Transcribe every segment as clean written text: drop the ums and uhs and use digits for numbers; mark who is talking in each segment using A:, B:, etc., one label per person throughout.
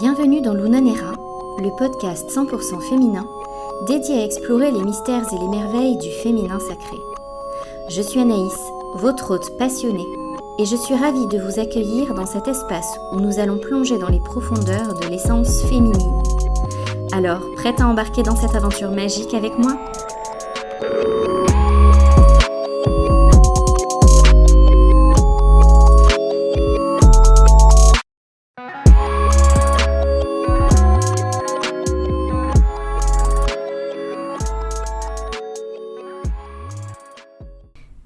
A: Bienvenue dans Lunanera, le podcast 100% féminin, dédié à explorer les mystères et les merveilles du féminin sacré. Je suis Anaïs, votre hôte passionnée, et je suis ravie de vous accueillir dans cet espace où nous allons plonger dans les profondeurs de l'essence féminine. Alors, prête à embarquer dans cette aventure magique avec moi ?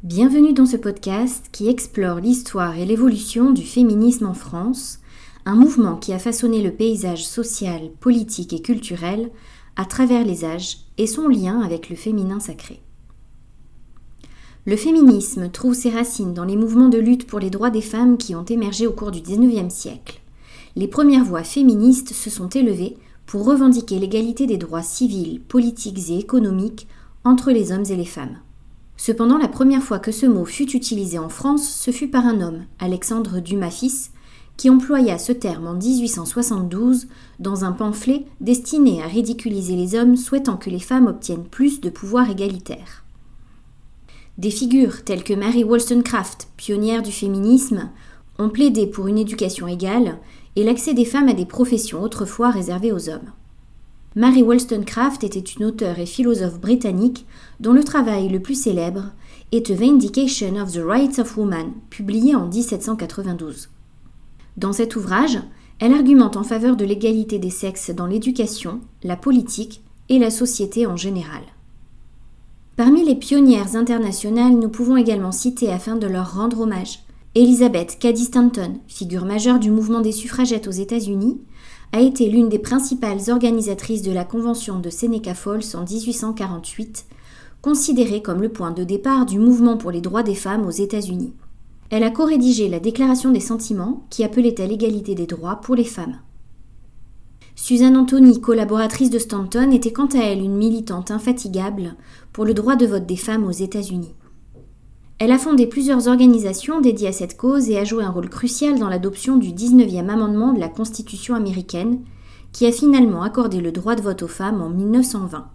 A: Bienvenue dans ce podcast qui explore l'histoire et l'évolution du féminisme en France, un mouvement qui a façonné le paysage social, politique et culturel à travers les âges et son lien avec le féminin sacré. Le féminisme trouve ses racines dans les mouvements de lutte pour les droits des femmes qui ont émergé au cours du XIXe siècle. Les premières voix féministes se sont élevées pour revendiquer l'égalité des droits civils, politiques et économiques entre les hommes et les femmes. Cependant, la première fois que ce mot fut utilisé en France, ce fut par un homme, Alexandre Dumas fils, qui employa ce terme en 1872 dans un pamphlet destiné à ridiculiser les hommes souhaitant que les femmes obtiennent plus de pouvoir égalitaire. Des figures telles que Mary Wollstonecraft, pionnière du féminisme, ont plaidé pour une éducation égale et l'accès des femmes à des professions autrefois réservées aux hommes. Mary Wollstonecraft était une auteure et philosophe britannique dont le travail le plus célèbre est The Vindication of the Rights of Woman, publié en 1792. Dans cet ouvrage, elle argumente en faveur de l'égalité des sexes dans l'éducation, la politique et la société en général. Parmi les pionnières internationales, nous pouvons également citer, afin de leur rendre hommage, Elizabeth Cady Stanton, figure majeure du mouvement des suffragettes aux États-Unis, a été l'une des principales organisatrices de la Convention de Seneca Falls en 1848, considérée comme le point de départ du mouvement pour les droits des femmes aux États-Unis. Elle a co-rédigé la Déclaration des sentiments qui appelait à l'égalité des droits pour les femmes. Susan Anthony, collaboratrice de Stanton, était quant à elle une militante infatigable pour le droit de vote des femmes aux États-Unis. Elle a fondé plusieurs organisations dédiées à cette cause et a joué un rôle crucial dans l'adoption du 19e amendement de la Constitution américaine, qui a finalement accordé le droit de vote aux femmes en 1920.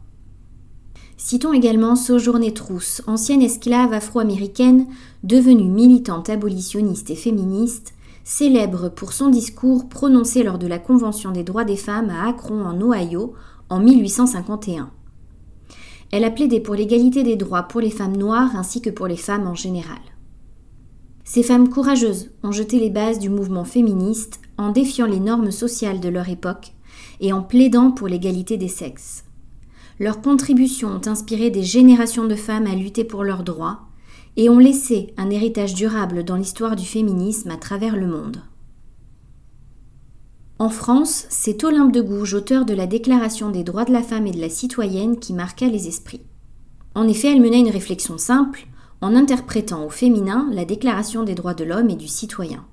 A: Citons également Sojourner Truth, ancienne esclave afro-américaine, devenue militante abolitionniste et féministe, célèbre pour son discours prononcé lors de la Convention des droits des femmes à Akron en Ohio en 1851. Elle a plaidé pour l'égalité des droits pour les femmes noires ainsi que pour les femmes en général. Ces femmes courageuses ont jeté les bases du mouvement féministe en défiant les normes sociales de leur époque et en plaidant pour l'égalité des sexes. Leurs contributions ont inspiré des générations de femmes à lutter pour leurs droits et ont laissé un héritage durable dans l'histoire du féminisme à travers le monde. En France, c'est Olympe de Gouges, auteure de la Déclaration des droits de la femme et de la citoyenne, qui marqua les esprits. En effet, elle menait une réflexion simple, en interprétant au féminin la Déclaration des droits de l'homme et du citoyen.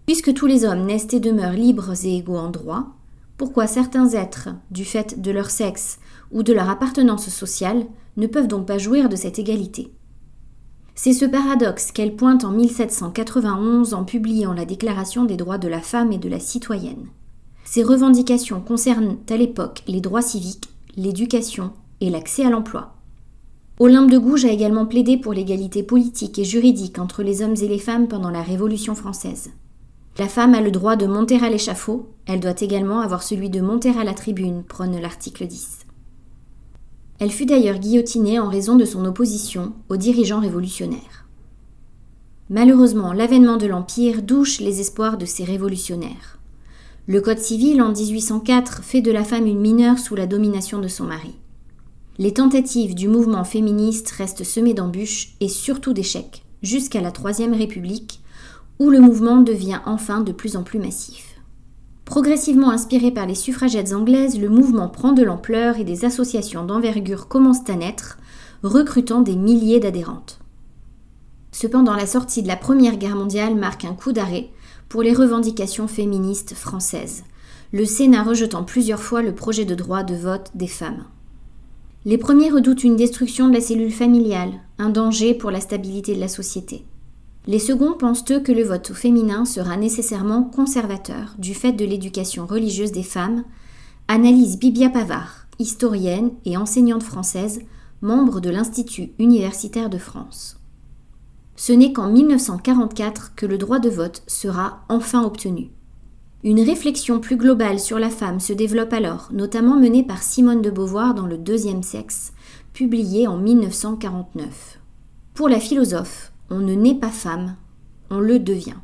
A: Puisque tous les hommes naissent et demeurent libres et égaux en droit, pourquoi certains êtres, du fait de leur sexe ou de leur appartenance sociale, ne peuvent donc pas jouir de cette égalité ? C'est ce paradoxe qu'elle pointe en 1791 en publiant la Déclaration des droits de la femme et de la citoyenne. Ces revendications concernent à l'époque les droits civiques, l'éducation et l'accès à l'emploi. Olympe de Gouges a également plaidé pour l'égalité politique et juridique entre les hommes et les femmes pendant la Révolution française. La femme a le droit de monter à l'échafaud, elle doit également avoir celui de monter à la tribune, prône l'article 10. Elle fut d'ailleurs guillotinée en raison de son opposition aux dirigeants révolutionnaires. Malheureusement, l'avènement de l'Empire douche les espoirs de ces révolutionnaires. Le Code civil en 1804 fait de la femme une mineure sous la domination de son mari. Les tentatives du mouvement féministe restent semées d'embûches et surtout d'échecs, jusqu'à la Troisième République, où le mouvement devient enfin de plus en plus massif. Progressivement inspiré par les suffragettes anglaises, le mouvement prend de l'ampleur et des associations d'envergure commencent à naître, recrutant des milliers d'adhérentes. Cependant, la sortie de la Première Guerre mondiale marque un coup d'arrêt pour les revendications féministes françaises, le Sénat rejetant plusieurs fois le projet de droit de vote des femmes. Les premiers redoutent une destruction de la cellule familiale, un danger pour la stabilité de la société. Les seconds pensent eux que le vote au féminin sera nécessairement conservateur du fait de l'éducation religieuse des femmes, analyse Bibia Pavard, historienne et enseignante française, membre de l'Institut universitaire de France. Ce n'est qu'en 1944 que le droit de vote sera enfin obtenu. Une réflexion plus globale sur la femme se développe alors, notamment menée par Simone de Beauvoir dans Le Deuxième Sexe, publié en 1949. Pour la philosophe, on ne naît pas femme, on le devient.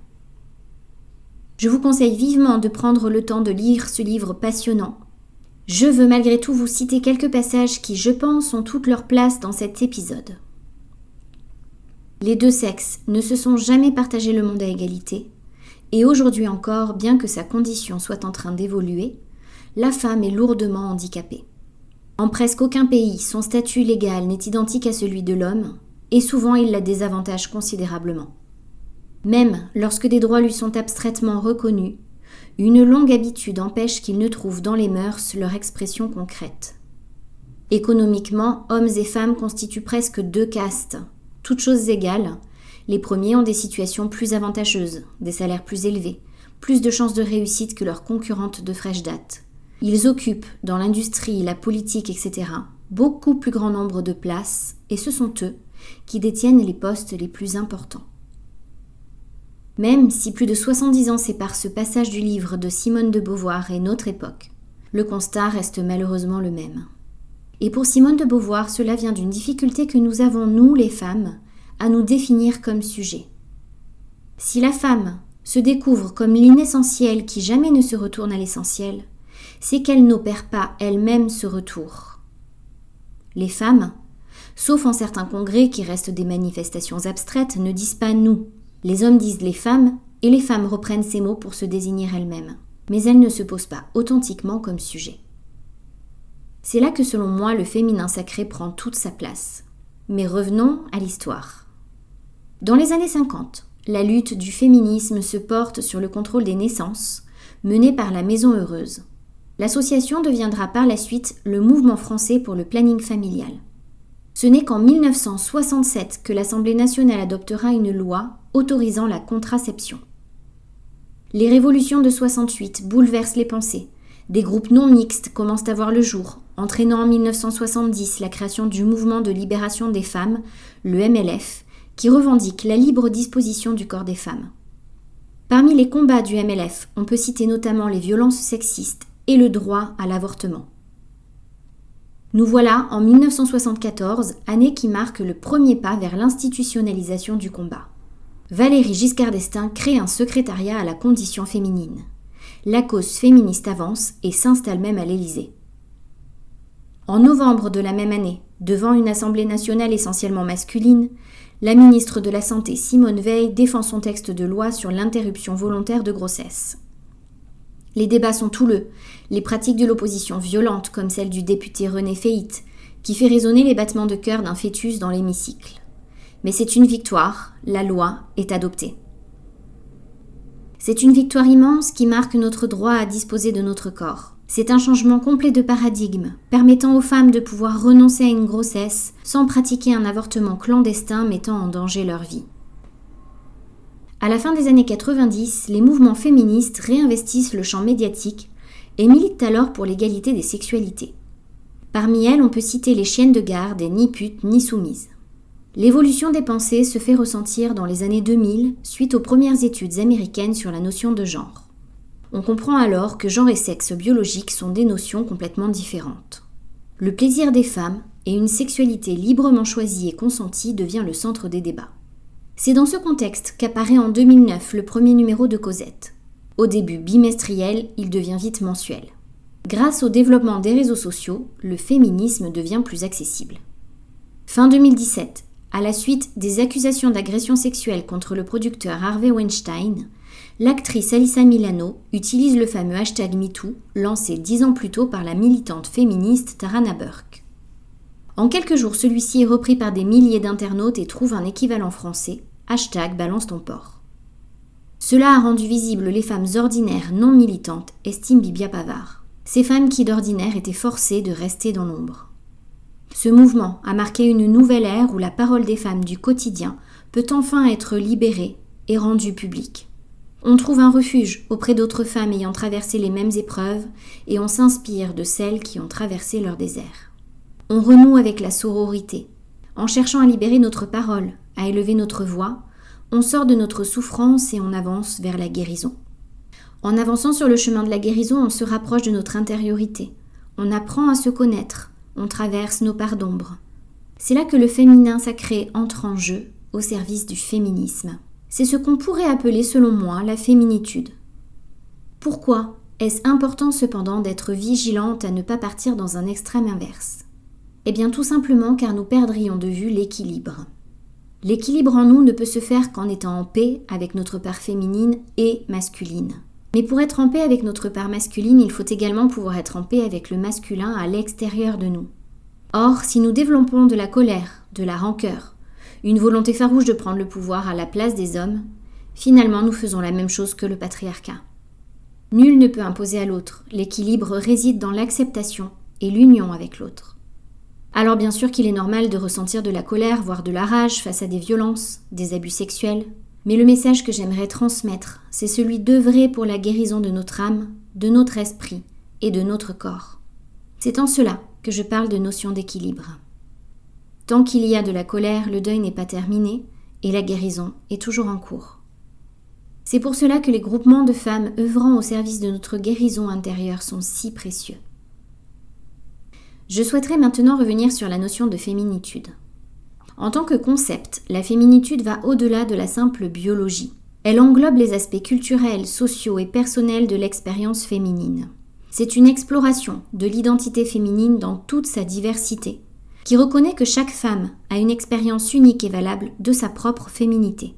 A: Je vous conseille vivement de prendre le temps de lire ce livre passionnant. Je veux malgré tout vous citer quelques passages qui, je pense, ont toute leur place dans cet épisode. Les deux sexes ne se sont jamais partagé le monde à égalité, et aujourd'hui encore, bien que sa condition soit en train d'évoluer, la femme est lourdement handicapée. En presque aucun pays, son statut légal n'est identique à celui de l'homme, et souvent il la désavantage considérablement. Même lorsque des droits lui sont abstraitement reconnus, une longue habitude empêche qu'ils ne trouvent dans les mœurs leur expression concrète. Économiquement, hommes et femmes constituent presque deux castes. Toutes choses égales, les premiers ont des situations plus avantageuses, des salaires plus élevés, plus de chances de réussite que leurs concurrentes de fraîche date. Ils occupent, dans l'industrie, la politique, etc., beaucoup plus grand nombre de places, et ce sont eux qui détiennent les postes les plus importants. Même si plus de 70 ans séparent ce passage du livre de Simone de Beauvoir et notre époque, le constat reste malheureusement le même. Et pour Simone de Beauvoir, cela vient d'une difficulté que nous avons, nous les femmes, à nous définir comme sujet. Si la femme se découvre comme l'inessentiel qui jamais ne se retourne à l'essentiel, c'est qu'elle n'opère pas elle-même ce retour. Les femmes, sauf en certains congrès qui restent des manifestations abstraites, ne disent pas « nous ». Les hommes disent « les femmes » et les femmes reprennent ces mots pour se désigner elles-mêmes. Mais elles ne se posent pas authentiquement comme sujet. C'est là que selon moi le féminin sacré prend toute sa place. Mais revenons à l'histoire. Dans les années 50, la lutte du féminisme se porte sur le contrôle des naissances, menée par la Maison Heureuse. L'association deviendra par la suite le Mouvement français pour le planning familial. Ce n'est qu'en 1967 que l'Assemblée nationale adoptera une loi autorisant la contraception. Les révolutions de 68 bouleversent les pensées. Des groupes non mixtes commencent à voir le jour, entraînant en 1970 la création du mouvement de libération des femmes, le MLF, qui revendique la libre disposition du corps des femmes. Parmi les combats du MLF, on peut citer notamment les violences sexistes et le droit à l'avortement. Nous voilà en 1974, année qui marque le premier pas vers l'institutionnalisation du combat. Valéry Giscard d'Estaing crée un secrétariat à la condition féminine. La cause féministe avance et s'installe même à l'Élysée. En novembre de la même année, devant une Assemblée nationale essentiellement masculine, la ministre de la Santé Simone Veil défend son texte de loi sur l'interruption volontaire de grossesse. Les débats sont houleux, les pratiques de l'opposition violentes comme celle du député René Feït, qui fait résonner les battements de cœur d'un fœtus dans l'hémicycle. Mais c'est une victoire, la loi est adoptée. C'est une victoire immense qui marque notre droit à disposer de notre corps. C'est un changement complet de paradigme, permettant aux femmes de pouvoir renoncer à une grossesse sans pratiquer un avortement clandestin mettant en danger leur vie. À la fin des années 90, les mouvements féministes réinvestissent le champ médiatique et militent alors pour l'égalité des sexualités. Parmi elles, on peut citer les chiennes de garde et ni putes ni soumises. L'évolution des pensées se fait ressentir dans les années 2000 suite aux premières études américaines sur la notion de genre. On comprend alors que genre et sexe biologique sont des notions complètement différentes. Le plaisir des femmes et une sexualité librement choisie et consentie devient le centre des débats. C'est dans ce contexte qu'apparaît en 2009 le premier numéro de Cosette. Au début bimestriel, il devient vite mensuel. Grâce au développement des réseaux sociaux, le féminisme devient plus accessible. Fin 2017, à la suite des accusations d'agression sexuelle contre le producteur Harvey Weinstein, l'actrice Alyssa Milano utilise le fameux hashtag MeToo, lancé 10 ans plus tôt par la militante féministe Tarana Burke. En quelques jours, celui-ci est repris par des milliers d'internautes et trouve un équivalent français, hashtag balance ton porc. Cela a rendu visibles les femmes ordinaires non militantes, estime Bibia Pavard. Ces femmes qui d'ordinaire étaient forcées de rester dans l'ombre. Ce mouvement a marqué une nouvelle ère où la parole des femmes du quotidien peut enfin être libérée et rendue publique. On trouve un refuge auprès d'autres femmes ayant traversé les mêmes épreuves et on s'inspire de celles qui ont traversé leur désert. On renoue avec la sororité. En cherchant à libérer notre parole, à élever notre voix, on sort de notre souffrance et on avance vers la guérison. En avançant sur le chemin de la guérison, on se rapproche de notre intériorité. On apprend à se connaître, on traverse nos parts d'ombre. C'est là que le féminin sacré entre en jeu au service du féminisme. C'est ce qu'on pourrait appeler, selon moi, la féminitude. Pourquoi est-ce important cependant d'être vigilante à ne pas partir dans un extrême inverse ? Eh bien tout simplement car nous perdrions de vue l'équilibre. L'équilibre en nous ne peut se faire qu'en étant en paix avec notre part féminine et masculine. Mais pour être en paix avec notre part masculine, il faut également pouvoir être en paix avec le masculin à l'extérieur de nous. Or, si nous développons de la colère, de la rancœur, une volonté farouche de prendre le pouvoir à la place des hommes, finalement nous faisons la même chose que le patriarcat. Nul ne peut imposer à l'autre, l'équilibre réside dans l'acceptation et l'union avec l'autre. Alors bien sûr qu'il est normal de ressentir de la colère, voire de la rage face à des violences, des abus sexuels, mais le message que j'aimerais transmettre, c'est celui d'œuvrer pour la guérison de notre âme, de notre esprit et de notre corps. C'est en cela que je parle de notion d'équilibre. Tant qu'il y a de la colère, le deuil n'est pas terminé et la guérison est toujours en cours. C'est pour cela que les groupements de femmes œuvrant au service de notre guérison intérieure sont si précieux. Je souhaiterais maintenant revenir sur la notion de féminitude. En tant que concept, la féminitude va au-delà de la simple biologie. Elle englobe les aspects culturels, sociaux et personnels de l'expérience féminine. C'est une exploration de l'identité féminine dans toute sa diversité, qui reconnaît que chaque femme a une expérience unique et valable de sa propre féminité.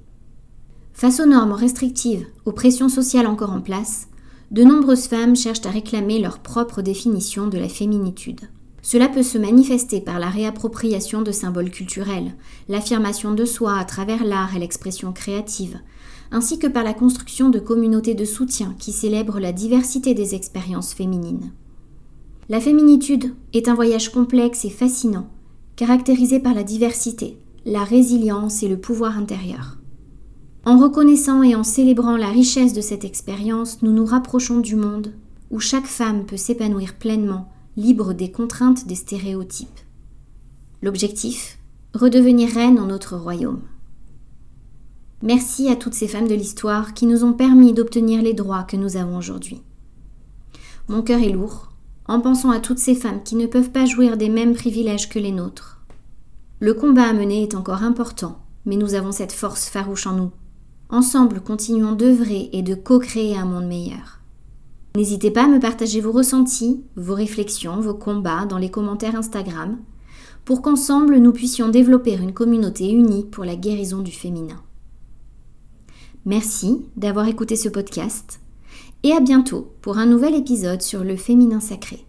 A: Face aux normes restrictives, aux pressions sociales encore en place, de nombreuses femmes cherchent à réclamer leur propre définition de la féminitude. Cela peut se manifester par la réappropriation de symboles culturels, l'affirmation de soi à travers l'art et l'expression créative, ainsi que par la construction de communautés de soutien qui célèbrent la diversité des expériences féminines. La féminitude est un voyage complexe et fascinant, caractérisé par la diversité, la résilience et le pouvoir intérieur. En reconnaissant et en célébrant la richesse de cette expérience, nous nous rapprochons du monde où chaque femme peut s'épanouir pleinement, libre des contraintes des stéréotypes. L'objectif, redevenir reine en notre royaume. Merci à toutes ces femmes de l'histoire qui nous ont permis d'obtenir les droits que nous avons aujourd'hui. Mon cœur est lourd en pensant à toutes ces femmes qui ne peuvent pas jouir des mêmes privilèges que les nôtres. Le combat à mener est encore important, mais nous avons cette force farouche en nous. Ensemble, continuons d'œuvrer et de co-créer un monde meilleur. N'hésitez pas à me partager vos ressentis, vos réflexions, vos combats dans les commentaires Instagram, pour qu'ensemble nous puissions développer une communauté unie pour la guérison du féminin. Merci d'avoir écouté ce podcast et à bientôt pour un nouvel épisode sur le féminin sacré.